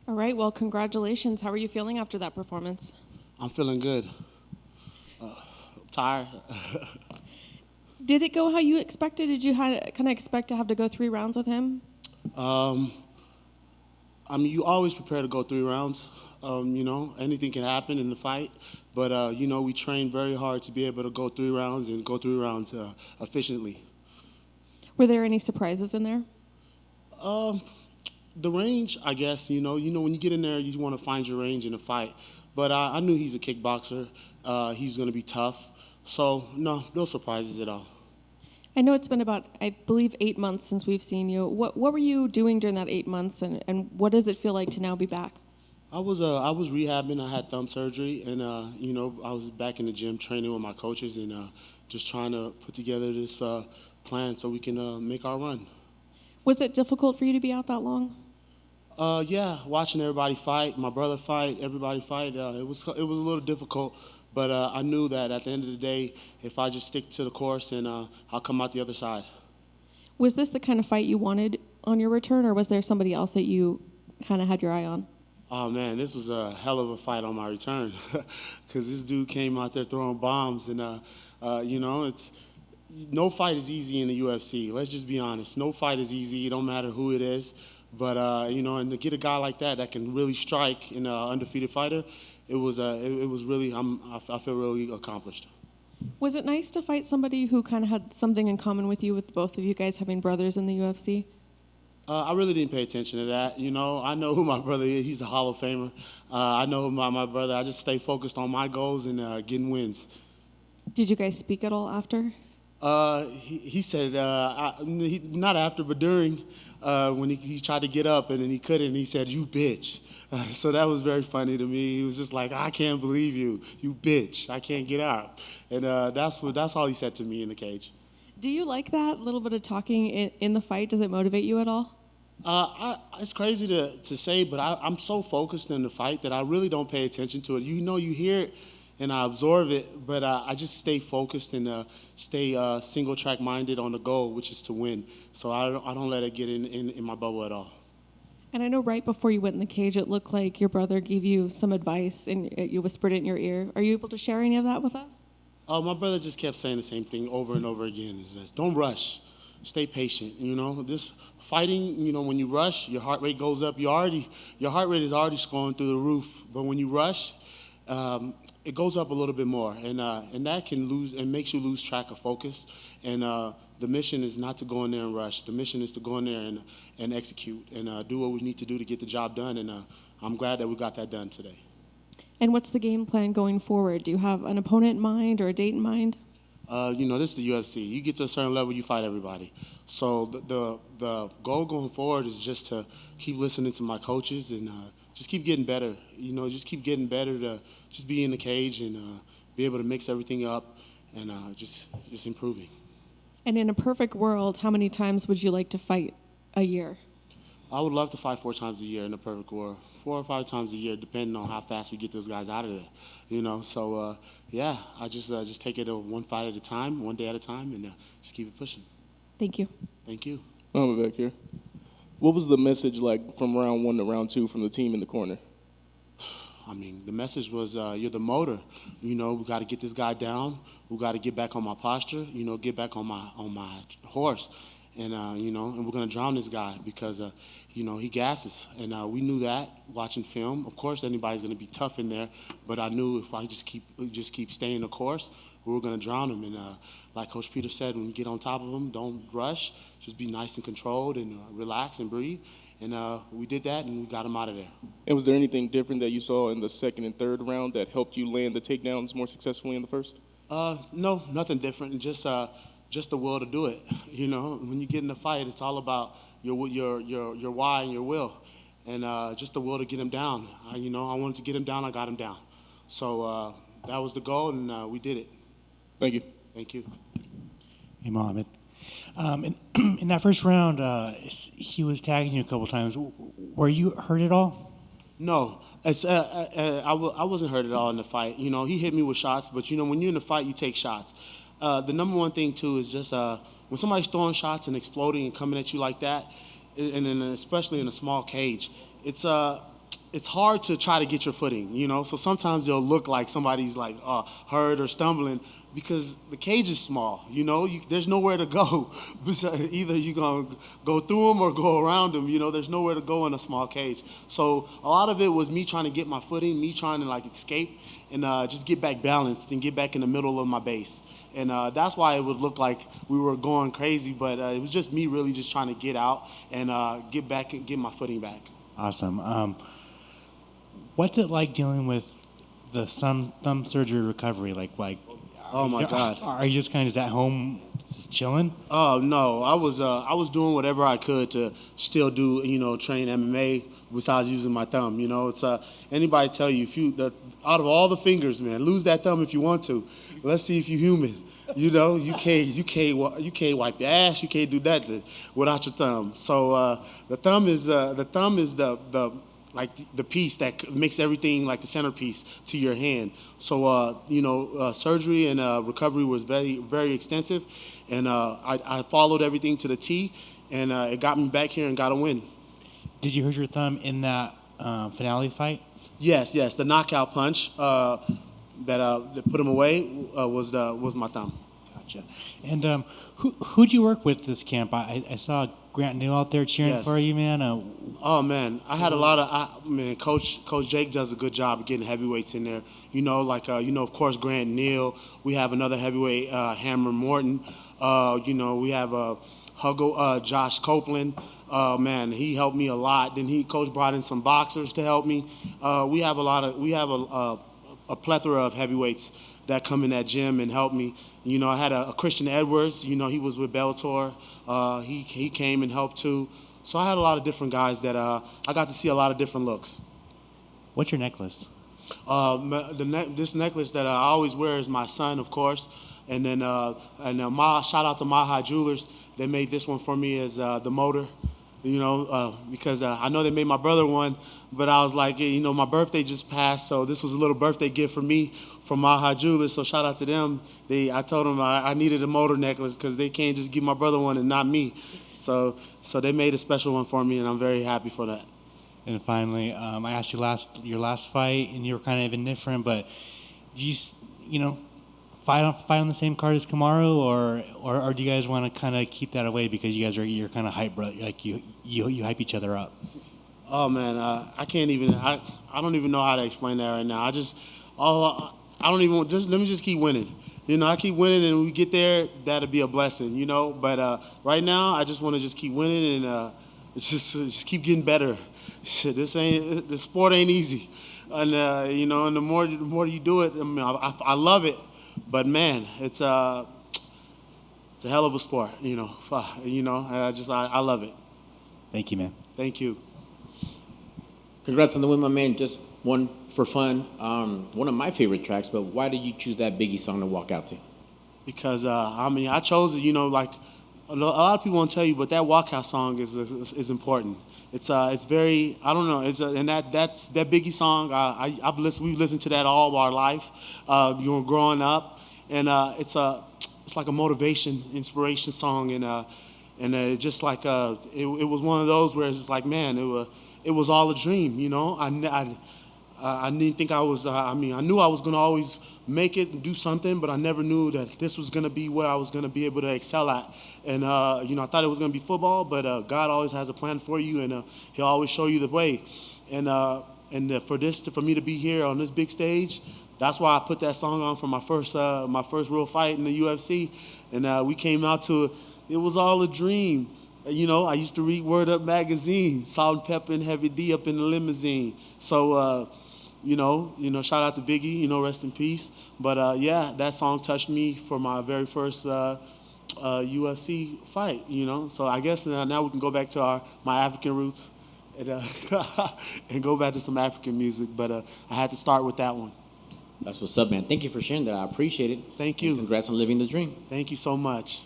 All right, well, congratulations. How are you feeling after that performance? I'm feeling good. Tired. Did it go how you expected? Did you kind of expect to have to go 3 rounds with him? um, I mean, you always prepare to go 3 rounds. Anything can happen in the fight, but we train very hard to be able to go 3 rounds and go 3 rounds efficiently. Were there any surprises in there? Um, the range, I guess, when you get in there, you want to find your range in a fight. But I knew he's a kickboxer. He's going to be tough. So no surprises at all. I know it's been about, I believe, 8 months since we've seen you. What were you doing during that 8 months, and what does it feel like to now be back? I was rehabbing. I had thumb surgery, and I was back in the gym training with my coaches and just trying to put together this plan so we can make our run. Was it difficult for you to be out that long? Yeah, watching everybody fight, my brother fight, everybody fight. It was a little difficult, but I knew that at the end of the day, if I just stick to the course, and I'll come out the other side. Was this the kind of fight you wanted on your return, or was there somebody else that you kind of had your eye on? Oh man, this was a hell of a fight on my return, because this dude came out there throwing bombs, and it's no fight is easy in the UFC. Let's just be honest. No fight is easy. It don't matter who it is, but and to get a guy like that can really strike in an undefeated fighter, it was really I feel really accomplished. Was it nice to fight somebody who kind of had something in common with you, with both of you guys having brothers in the UFC? I really didn't pay attention to that. I know who my brother is. He's a Hall of Famer. I know my brother. I just stay focused on my goals and getting wins. Did you guys speak at all after? He said, not after, but during, when he tried to get up and then he couldn't, he said, "You bitch." So that was very funny to me. He was just like, "I can't believe you bitch. I can't get up." And that's all he said to me in the cage. Do you like that little bit of talking in the fight? Does it motivate you at all? It's crazy to say, but I'm so focused in the fight that I really don't pay attention to it. You hear it and I absorb it, but I just stay focused and stay single track minded on the goal, which is to win. So I don't let it get in my bubble at all. And I know right before you went in the cage, it looked like your brother gave you some advice and you whispered it in your ear. Are you able to share any of that with us? My brother just kept saying the same thing over and over again. He says, "Don't rush. Stay patient." This fighting, when you rush, your heart rate goes up. Your heart rate is already going through the roof. But when you rush, it goes up a little bit more, and that can lose and makes you lose track of focus. And the mission is not to go in there and rush. The mission is to go in there and execute and do what we need to do to get the job done. And I'm glad that we got that done today. And what's the game plan going forward? Do you have an opponent in mind or a date in mind? This is the UFC. You get to a certain level, you fight everybody. So the goal going forward is just to keep listening to my coaches and just keep getting better. Just keep getting better to just be in the cage and be able to mix everything up and just improving. And in a perfect world, how many times would you like to fight a year? I would love to fight 4 times a year in the perfect world. 4 or 5 times a year, depending on how fast we get those guys out of there. So yeah, I just take it one fight at a time, one day at a time, and just keep it pushing. Thank you. Thank you. I'm back here. What was the message like from round one to round two from the team in the corner? I mean, the message was, you're the motor. We got to get this guy down. We got to get back on my posture. Get back on my horse, and and we're gonna drown this guy because he gasses, and we knew that watching film. Of course, anybody's gonna be tough in there, but I knew if I just keep staying the course, we were gonna drown him. And like Coach Peter said, when you get on top of him, don't rush. Just be nice and controlled and relax and breathe. And we did that, and we got him out of there. And was there anything different that you saw in the second and third round that helped you land the takedowns more successfully in the first? No, nothing different. Just the will to do it. When you get in a fight, it's all about your why and your will, and just the will to get him down. I wanted to get him down. I got him down. So that was the goal, and we did it. Thank you. Thank you. Hey, Mohammed. In that first round, he was tagging you a couple times. Were you hurt at all? No, I wasn't hurt at all in the fight. He hit me with shots, but when you're in the fight, you take shots. The number one thing too is just when somebody's throwing shots and exploding and coming at you like that, and then especially in a small cage, it's hard to try to get your footing, you know. So sometimes it'll look like somebody's like hurt or stumbling because the cage is small, you know. There's nowhere to go. Either you're gonna go through them or go around them, you know. There's nowhere to go in a small cage. So a lot of it was me trying to get my footing, me trying to like escape and just get back balanced and get back in the middle of my base. And that's why it would look like we were going crazy, but it was just me really just trying to get out and get back and get my footing back. Awesome. What's it like dealing with the thumb surgery recovery? Like, Oh my God! Are you just kind of at home just chilling? Oh no, I was doing whatever I could to still do, you know, train MMA besides using my thumb. You know, it's anybody tell you out of all the fingers, man, lose that thumb if you want to. Let's see if you're human. You know, you can't wipe your ass. You can't do nothing without your thumb. So the thumb is the like the piece that makes everything like the centerpiece to your hand. So, surgery and recovery was very, very extensive. And I followed everything to the T, and it got me back here and got a win. Did you hurt your thumb in that finale fight? Yes. The knockout punch that put him away was my thumb. Gotcha. And who'd you work with this camp? I saw Grant Neal out there cheering Yes. for you, man. Oh man, I had a lot of Coach Jake does a good job of getting heavyweights in there. You know, like of course Grant Neal. We have another heavyweight, Hammer Morton. We have Josh Copeland. Man, he helped me a lot. Then Coach brought in some boxers to help me. We have a plethora of heavyweights that come in that gym and help me. You know, I had a Christian Edwards. You know, he was with Bellator. He came and helped too. So I had a lot of different guys that I got to see a lot of different looks. What's your necklace? This necklace that I always wear is my son, of course. And then shout out to Maha Jewelers. They made this one for me as the motor. You know, because I know they made my brother one, but I was like, you know, my birthday just passed, so this was a little birthday gift for me from Maha Jewelers. So shout out to them. I told them I needed a motor necklace because they can't just give my brother one and not me. So they made a special one for me, and I'm very happy for that. And finally, I asked you your last fight, and you were kind of indifferent, but do you fight on the same card as Kamaru, or do you guys want to kind of keep that away because you're kind of hype, bro? Like you hype each other up. Oh man, I can't even. I don't even know how to explain that right now. Let me just keep winning. You know, I keep winning, and when we get there, that'll be a blessing. You know, but right now, I just want to just keep winning and just keep getting better. Shit, the sport ain't easy, and and the more you do it, I mean, I love it. But man, it's a hell of a sport, you know. I love it. Thank you, man. Thank you. Congrats on the win, my man. Just one for fun. One of my favorite tracks, but why did you choose that Biggie song to walk out to? Because I chose it. You know, like a lot of people won't tell you, but that walkout song is important. It's very, I don't know. And that's that Biggie song. We've listened to that all of our life, growing up, and it's like a motivation, inspiration song, and it's just like it was one of those where it's just like, man, it was all a dream, you know. I didn't think I was. I knew I was gonna always make it and do something, but I never knew that this was gonna be where I was gonna be able to excel at. And I thought it was gonna be football, but God always has a plan for you, and He'll always show you the way. And for me to be here on this big stage, that's why I put that song on for my first real fight in the UFC. And we came out to it was all a dream. You know, I used to read Word Up magazine, Salt and Pepper and Heavy D up in the limousine. So. Shout out to Biggie, you know, rest in peace. But that song touched me for my very first UFC fight, you know. So I guess now we can go back to my African roots and go back to some African music. But I had to start with that one. That's what's up, man. Thank you for sharing that. I appreciate it. Thank you. And congrats on living the dream. Thank you so much.